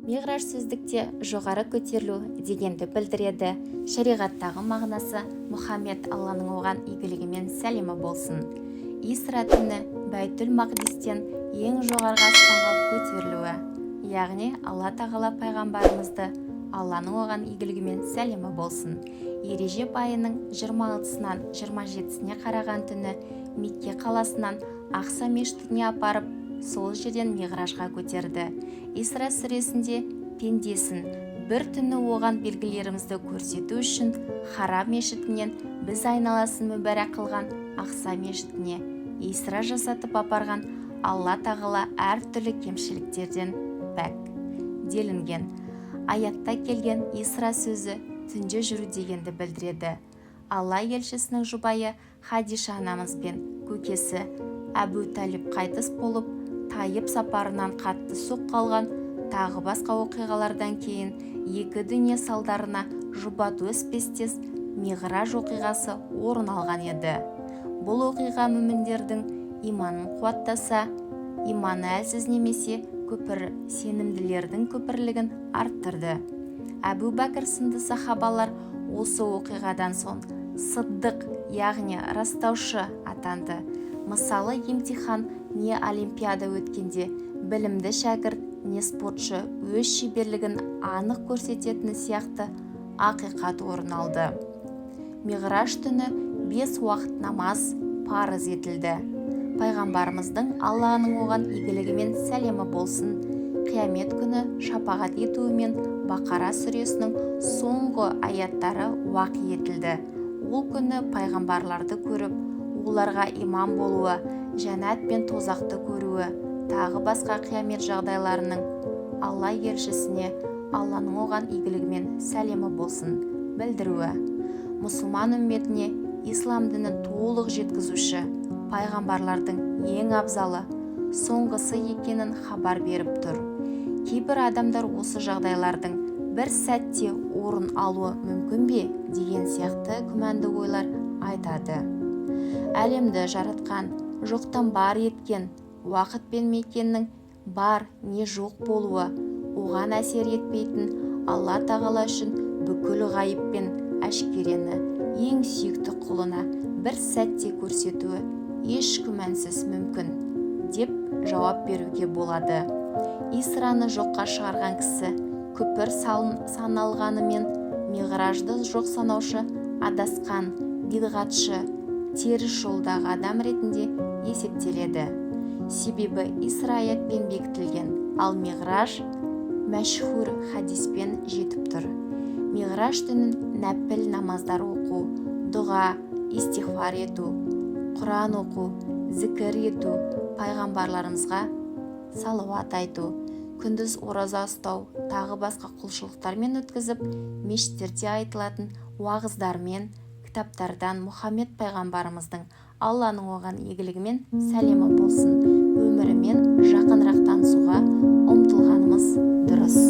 Миғраж сөздікте жоғары көтерілу дегенді білдіреді. Шариғаттағы мағынасы Мұхаммед Алланың оған игілігімен сәлемі болсын. Исра түні Бәйтүл Мақдистен ең жоғарғы аспанға көтерілуі, яғни Алла тағала пайғамбарымызды Алланың оған игілігімен сәлемі болсын. Ереже айының 26-сынан 27-сіне қараған түні Мекке қаласынан Ақса мешітіне апарып, сол жерден Миғражға көтерді. Исра сүресінде пендесін бір түні оған белгілерімізді көрсету үшін Харам мешітінен біз айналасын мүбәрәк қылған Ақса мешітіне Исра жасатып апарған Алла тағала әртүрлі кемшіліктерден пәк делінген. Аятта келген Исра сөзі түнде жүру дегенді білдіреді. Алла елшісінің жұбайы Хадиша анамыз бен көкесі Әбу Талиб қайтыс болып, Тайып сапарынан қатты соқ қалған, тағы басқа оқиғалардан кейін екі дүние салдарына жұбату өспестес Миғраж оқиғасы орын алған еді. Бұл оқиға мүміндердің иманын қуаттаса, иманы әлсіз немесе көпір сенімділердің көпірлігін арттырды. Әбу Бәкір сынды сахабалар осы оқиғадан соң сыддық, яғни растаушы атанды. Мысалы, емтихан не олимпиада өткенде білімді шәкірт, не спортшы өз шеберлігін анық көрсететіні сияқты ақиқат орын алды. Миғраж түні 5 уақыт намаз парыз етілді. Пайғамбарымыздың Алланың оған игілігімен сәлемі болсын, қиямет күні шапағат етуімен Бақара сүресінің соңғы аяттары уақи етілді. Ол күні пайғамбарларды көріп, оларға имам болуы, жәннат пен тозақты көруі, тағы басқа қиямет жағдайларының Алла елшісіне Алланың оған игілігімен сәлемі болсын білдіруі. Мұсылман үмметіне ислам дінін толық жеткізуші, пайғамбарлардың ең абзалы, соңғысы екенін хабар беріп тұр. Кейбір адамдар осы жағдайлардың бір сәтте орын алуы мүмкін бе деген сияқты күмәнді ойлар айтады. Әлемді жаратқан, жоқтан бар еткен, уақыт пен мекеннің бар не жоқ болуы, оған әсер етпейтін Алла тағала үшін бүкіл ғайып пен әшкерені ең сүйікті құлына бір сәтте көрсетуі еш күмәнсіз мүмкін, деп жауап беруге болады. Исраны жоққа шығарған кісі көпір саналғанымен, Миғражды жоқ санаушы адасқан, бидғатшы, теріс жолдағы адам ретінде есептеледі. Себебі Исра аятпен бекітілген, ал Миғраж мәшһүр хадиспен жетіп тұр. Миғраж түнін нәпіл намаздар оқу, дұға, истихфар ету, Құран оқу, зікір ету, пайғамбарларымызға салауат айту, күндіз ораза ұстау, тағы басқа құлшылықтармен өткізіп, мешіттерде айтылатын уағыздармен, кітаптардан Мұхаммед пайғамбарымыздың Алланың оған игілігімен сәлемі болсын өмірімен жақынырақ танысуға ұмтылғанымыз дұрыс.